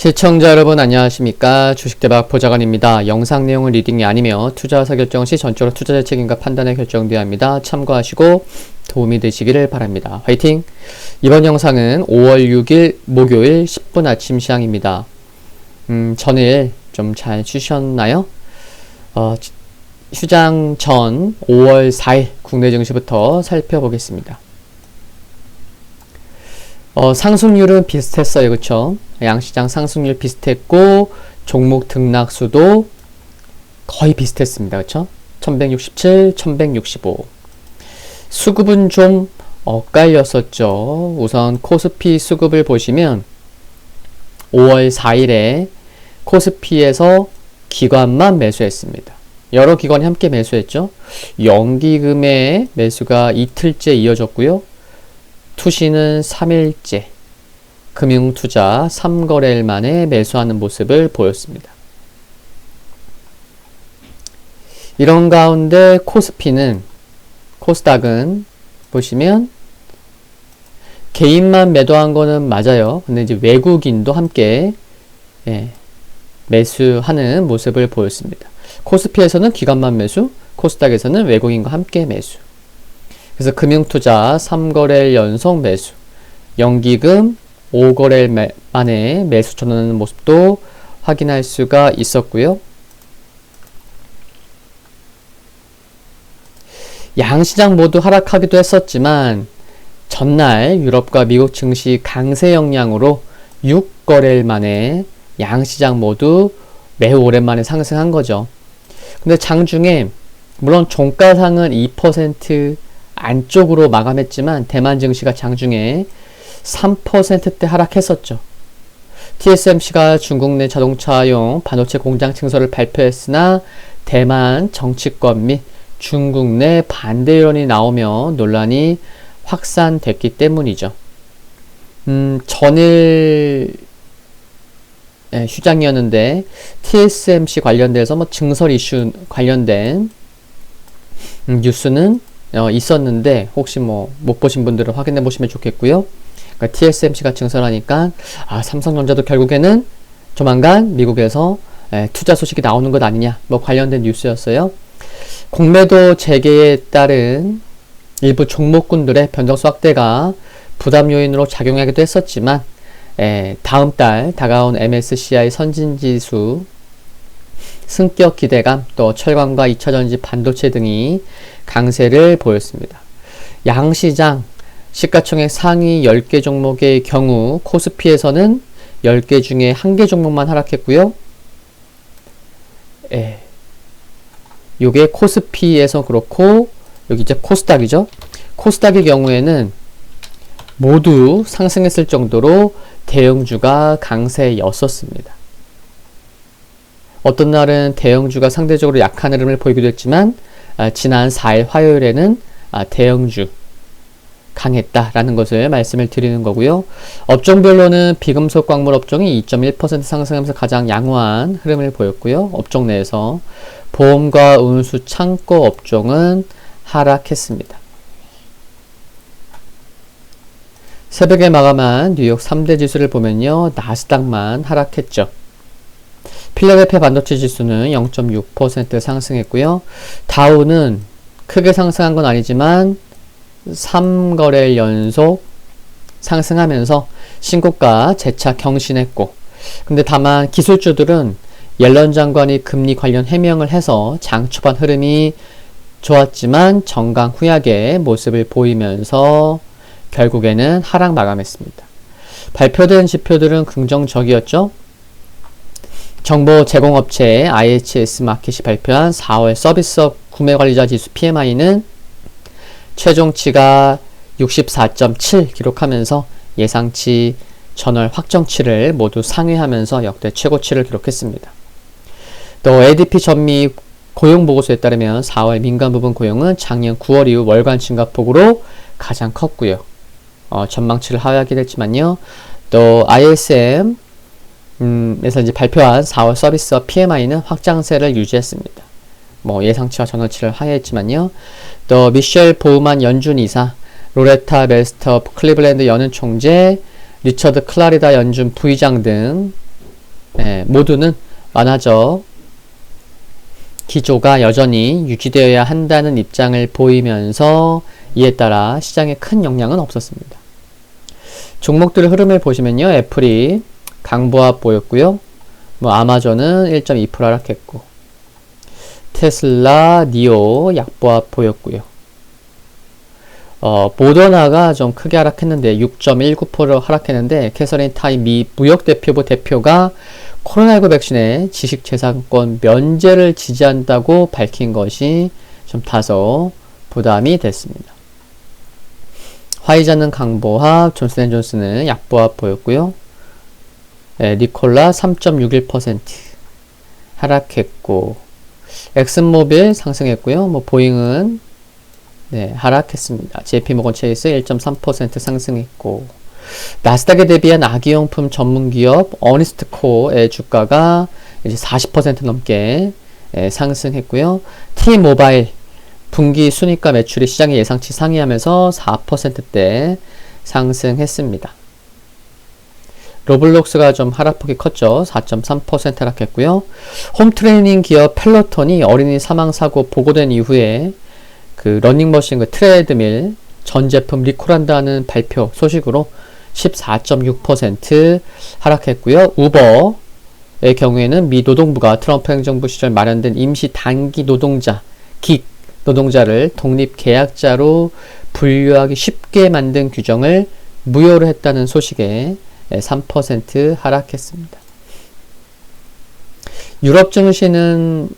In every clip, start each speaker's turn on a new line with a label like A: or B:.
A: 시청자 여러분 안녕하십니까. 주식대박 보좌관입니다. 영상 내용은 리딩이 아니며 투자 의사결정 시 전적으로 투자자 책임과 판단에 결정되어야 합니다. 참고하시고 도움이 되시기를 바랍니다. 화이팅! 이번 영상은 5월 6일 목요일 10분 아침 시황입니다. 전일 좀 잘 쉬셨나요? 휴장 전 5월 4일 국내 증시부터 살펴보겠습니다. 상승률은 비슷했어요. 그쵸? 양시장 상승률 비슷했고 종목 등락수도 거의 비슷했습니다. 그쵸? 1167, 1165. 수급은 좀 엇갈렸었죠. 우선 코스피 수급을 보시면 5월 4일에 코스피에서 기관만 매수했습니다. 여러 기관이 함께 매수했죠. 연기금의 매수가 이틀째 이어졌고요. 투시는 3일째, 금융투자 3거래일 만에 매수하는 모습을 보였습니다. 이런 가운데 코스닥은 보시면 개인만 매도한 거는 맞아요. 근데 이제 외국인도 함께 매수하는 모습을 보였습니다. 코스피에서는 기관만 매수, 코스닥에서는 외국인과 함께 매수. 그래서 금융투자 3거래일 연속 매수, 연기금 5거래일 만에 매수 전환하는 모습도 확인할 수가 있었고요. 양시장 모두 하락하기도 했었지만 전날 유럽과 미국 증시 강세 영향으로 6거래일 만에 양시장 모두 매우 오랜만에 상승한 거죠. 근데 장중에 물론 종가상은 2% 안쪽으로 마감했지만 대만 증시가 장중에 3%대 하락했었죠. TSMC가 중국 내 자동차용 반도체 공장 증설을 발표했으나 대만 정치권 및 중국 내 반대 여론이 나오며 논란이 확산됐기 때문이죠. 전일 휴장이었는데 TSMC 관련돼서 증설 이슈 관련된 뉴스는 있었는데 혹시 못 보신 분들은 확인해 보시면 좋겠고요. 그러니까 TSMC가 증설하니까 삼성전자도 결국에는 조만간 미국에서 투자 소식이 나오는 것 아니냐 관련된 뉴스였어요. 공매도 재개에 따른 일부 종목군들의 변동수 확대가 부담 요인으로 작용하기도 했었지만 다음 달 다가온 MSCI 선진지수 승격 기대감, 또 철강과 2차전지 반도체 등이 강세를 보였습니다. 양시장 시가총액 상위 10개 종목의 경우 코스피에서는 10개 중에 1개 종목만 하락했고요. 요게 코스피에서 그렇고 여기 이제 코스닥이죠. 코스닥의 경우에는 모두 상승했을 정도로 대형주가 강세였었습니다. 어떤 날은 대형주가 상대적으로 약한 흐름을 보이기도 했지만 지난 4일 화요일에는 대형주 강했다라는 것을 말씀을 드리는 거고요. 업종별로는 비금속 광물 업종이 2.1% 상승하면서 가장 양호한 흐름을 보였고요. 업종 내에서 보험과 운수 창고 업종은 하락했습니다. 새벽에 마감한 뉴욕 3대 지수를 보면요. 나스닥만 하락했죠. 필라델피아 반도체 지수는 0.6% 상승했고요. 다우는 크게 상승한 건 아니지만 3거래일 연속 상승하면서 신고가 재차 경신했고, 근데 다만 기술주들은 옐런 장관이 금리 관련 해명을 해서 장 초반 흐름이 좋았지만 정강 후약의 모습을 보이면서 결국에는 하락 마감했습니다. 발표된 지표들은 긍정적이었죠. 정보 제공업체 IHS 마켓이 발표한 4월 서비스업 구매관리자 지수 PMI는 최종치가 64.7 기록하면서 예상치, 전월 확정치를 모두 상회하면서 역대 최고치를 기록했습니다. 또 ADP 전미 고용보고서에 따르면 4월 민간 부분 고용은 작년 9월 이후 월간 증가폭으로 가장 컸고요. 전망치를 하회하긴 했지만요. 또 ISM 에서 이제 발표한 4월 서비스업 PMI는 확장세를 유지했습니다. 예상치와 전월치를 하회했지만요. 또 미셸 보우만 연준 이사, 로레타 멜스터 클리블랜드 연은 총재, 리처드 클라리다 연준 부의장 등 모두는 완화적 기조가 여전히 유지되어야 한다는 입장을 보이면서 이에 따라 시장에 큰 영향은 없었습니다. 종목들의 흐름을 보시면요. 애플이 강보합 보였고요. 아마존은 1.2% 하락했고, 테슬라, 니오 약보합 보였고요. 모더나가 좀 크게 하락했는데 6.19% 하락했는데, 캐서린 타이 미 무역대표부 대표가 코로나19 백신의 지식재산권 면제를 지지한다고 밝힌 것이 좀 다소 부담이 됐습니다. 화이자는 강보합, 존슨앤존슨은 약보합 보였고요. 니콜라 3.61% 하락했고, 엑슨모빌 상승했고요. 보잉은 하락했습니다. JP모건 체이스 1.3% 상승했고, 나스닥에 대비한 아기용품 전문기업 어니스트코의 주가가 이제 40% 넘게 상승했고요. T모바일 분기 순이가 매출이 시장의 예상치 상회하면서 4%대 상승했습니다. 로블록스가 좀 하락폭이 컸죠. 4.3% 하락했고요. 홈트레이닝 기업 펠로톤이 어린이 사망사고 보고된 이후에 그 러닝머신, 그 트레드밀 전 제품 리콜한다는 발표 소식으로 14.6% 하락했고요. 우버의 경우에는 미 노동부가 트럼프 행정부 시절 마련된 임시 단기 노동자, 긱 노동자를 독립계약자로 분류하기 쉽게 만든 규정을 무효로 했다는 소식에 3% 하락했습니다. 유럽 증시는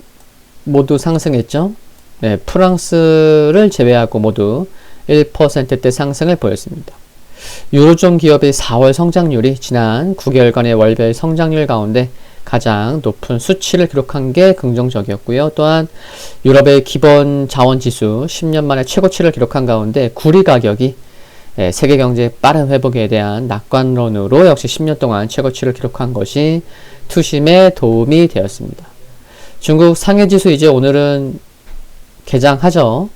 A: 모두 상승했죠. 프랑스를 제외하고 모두 1%대 상승을 보였습니다. 유로존 기업의 4월 성장률이 지난 9개월간의 월별 성장률 가운데 가장 높은 수치를 기록한 게 긍정적이었고요. 또한 유럽의 기본 자원 지수 10년 만에 최고치를 기록한 가운데 구리 가격이 세계 경제의 빠른 회복에 대한 낙관론으로 역시 10년 동안 최고치를 기록한 것이 투심에 도움이 되었습니다. 중국 상해지수 이제 오늘은 개장하죠.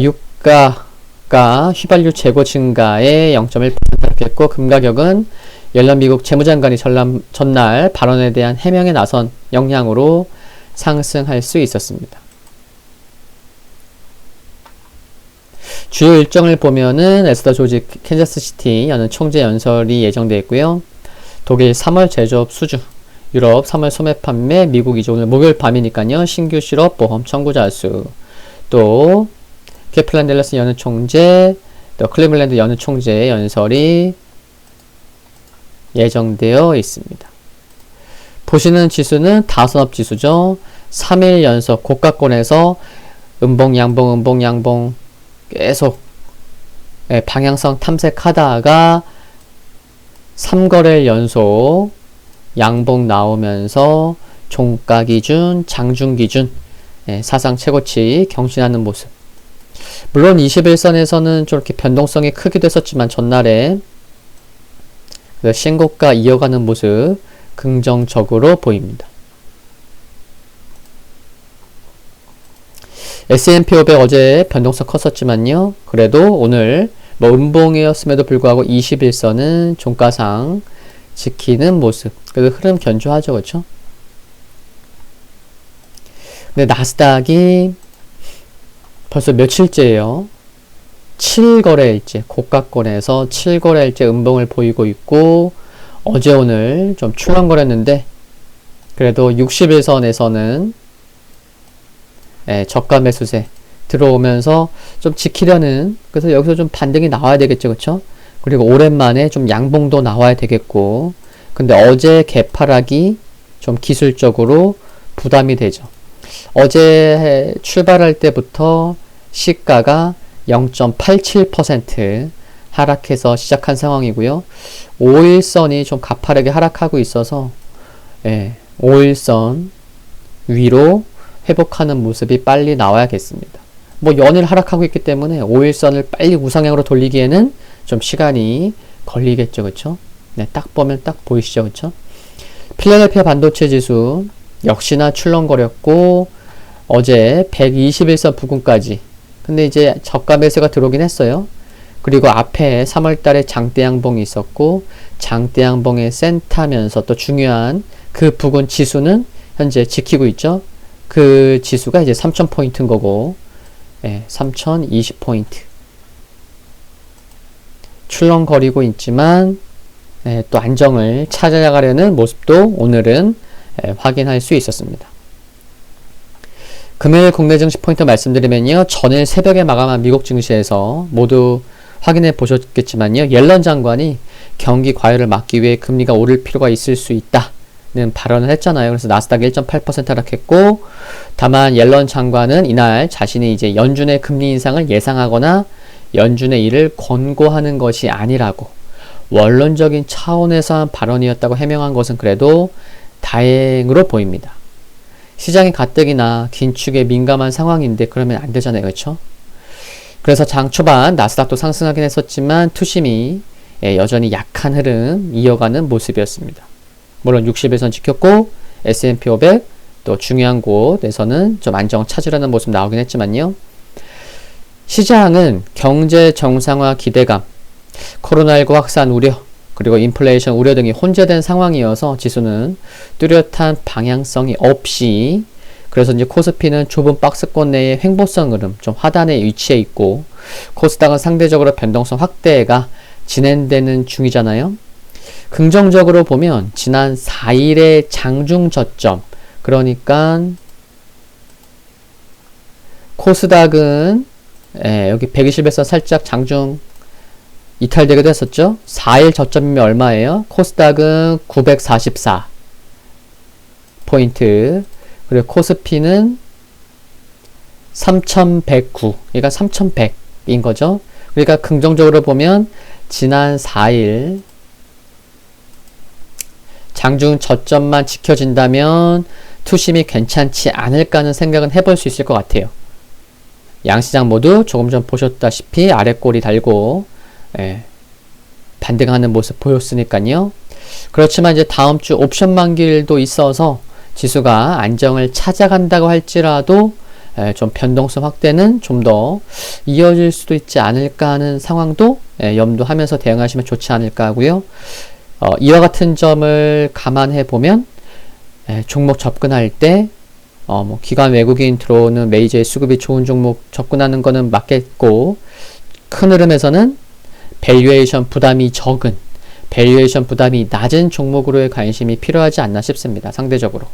A: 유가가 휘발유 재고 증가에 0.1% 하락했고, 금가격은 옐런 미국 재무장관이 전날 발언에 대한 해명에 나선 영향으로 상승할 수 있었습니다. 주요 일정을 보면은 에스더 조지 캔자스시티 여는 총재 연설이 예정되어 있고요. 독일 3월 제조업 수주, 유럽 3월 소매 판매, 미국 이제 오늘 목요일 밤이니까요. 신규 실업 보험 청구자 수, 또 캐플란 델러스 여는 총재, 또 클리블랜드 여는 총재의 연설이 예정되어 있습니다. 보시는 지수는 다산업 지수죠. 3일 연속 고가권에서 음봉 양봉 계속 방향성 탐색하다가 3거래일 연속 양봉 나오면서 종가 기준, 장중 기준 사상 최고치 경신하는 모습. 물론 21선에서는 좀 이렇게 변동성이 크기도 했었지만 전날에 신고가 이어가는 모습 긍정적으로 보입니다. S&P 500 어제 변동성 컸었지만요. 그래도 오늘 음봉이었음에도 불구하고 21선은 종가상 지키는 모습. 그래도 흐름 견조하죠. 그렇죠? 근데 나스닥이 벌써 며칠째예요. 7거래일째, 고가권에서 7거래일째 음봉을 보이고 있고, 어제 오늘 좀 출렁거렸는데 그래도 61선에서는 저가 매수세 들어오면서 좀 지키려는, 그래서 여기서 좀 반등이 나와야 되겠죠. 그쵸? 그리고 오랜만에 좀 양봉도 나와야 되겠고, 근데 어제 개파락이 좀 기술적으로 부담이 되죠. 어제 출발할 때부터 시가가 0.87% 하락해서 시작한 상황이고요. 5일선이 좀 가파르게 하락하고 있어서 5일선 위로 회복하는 모습이 빨리 나와야겠습니다. 연일 하락하고 있기 때문에 5일선을 빨리 우상향으로 돌리기에는 좀 시간이 걸리겠죠. 그쵸? 딱 보면 딱 보이시죠. 그쵸? 필라델피아 반도체 지수 역시나 출렁거렸고, 어제 121선 부근까지, 근데 이제 저가 매수가 들어오긴 했어요. 그리고 앞에 3월 달에 장대 양봉이 있었고 장대 양봉의 센터면서 또 중요한 그 부근 지수는 현재 지키고 있죠. 그 지수가 이제 3000포인트인 거고 3020포인트 출렁거리고 있지만 또 안정을 찾아가려는 모습도 오늘은 확인할 수 있었습니다. 금요일 국내 증시 포인트 말씀드리면요. 전일 새벽에 마감한 미국 증시에서 모두 확인해 보셨겠지만요. 옐런 장관이 경기 과열을 막기 위해 금리가 오를 필요가 있을 수 있다는 발언을 했잖아요. 그래서 나스닥 1.8% 하락했고, 다만 옐런 장관은 이날 자신이 이제 연준의 금리 인상을 예상하거나 연준의 이를 권고하는 것이 아니라고 원론적인 차원에서 한 발언이었다고 해명한 것은 그래도 다행으로 보입니다. 시장이 가뜩이나 긴축에 민감한 상황인데 그러면 안 되잖아요. 그렇죠? 그래서 장 초반 나스닥도 상승하긴 했었지만 투심이 여전히 약한 흐름 이어가는 모습이었습니다. 물론 60일선 지켰고 S&P 500 또 중요한 곳에서는 좀 안정을 찾으려는 모습 나오긴 했지만요. 시장은 경제 정상화 기대감, 코로나19 확산 우려, 그리고 인플레이션 우려 등이 혼재된 상황이어서 지수는 뚜렷한 방향성이 없이, 그래서 이제 코스피는 좁은 박스권 내의 횡보성 흐름, 좀 하단에 위치해 있고, 코스닥은 상대적으로 변동성 확대가 진행되는 중이잖아요. 긍정적으로 보면 지난 4일의 장중 저점, 그러니까 코스닥은 여기 120에서 살짝 장중 이탈되기도 했었죠. 4일 저점이면 얼마예요? 코스닥은 944 포인트, 그리고 코스피는 3109, 그러니까 3100인 거죠. 그러니까 긍정적으로 보면 지난 4일 장중 저점만 지켜진다면 투심이 괜찮지 않을까 하는 생각은 해볼 수 있을 것 같아요. 양시장 모두 조금 전 보셨다시피 아래 꼬리 달고 반등하는 모습 보였으니까요. 그렇지만 이제 다음 주 옵션 만기일도 있어서 지수가 안정을 찾아간다고 할지라도 좀 변동성 확대는 좀 더 이어질 수도 있지 않을까 하는 상황도 염두하면서 대응하시면 좋지 않을까 하고요. 이와 같은 점을 감안해 보면 종목 접근할 때 뭐 기관 외국인 들어오는 메이저의 수급이 좋은 종목 접근하는 거는 맞겠고, 큰 흐름에서는 밸류에이션 부담이 적은, 밸류에이션 부담이 낮은 종목으로의 관심이 필요하지 않나 싶습니다. 상대적으로.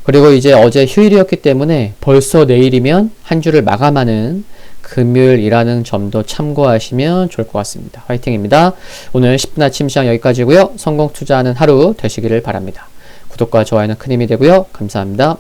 A: 그리고 이제 어제 휴일이었기 때문에 벌써 내일이면 한 주를 마감하는 금요일이라는 점도 참고하시면 좋을 것 같습니다. 화이팅입니다. 오늘 10분 아침 시장 여기까지고요. 성공 투자하는 하루 되시기를 바랍니다. 구독과 좋아요는 큰 힘이 되고요. 감사합니다.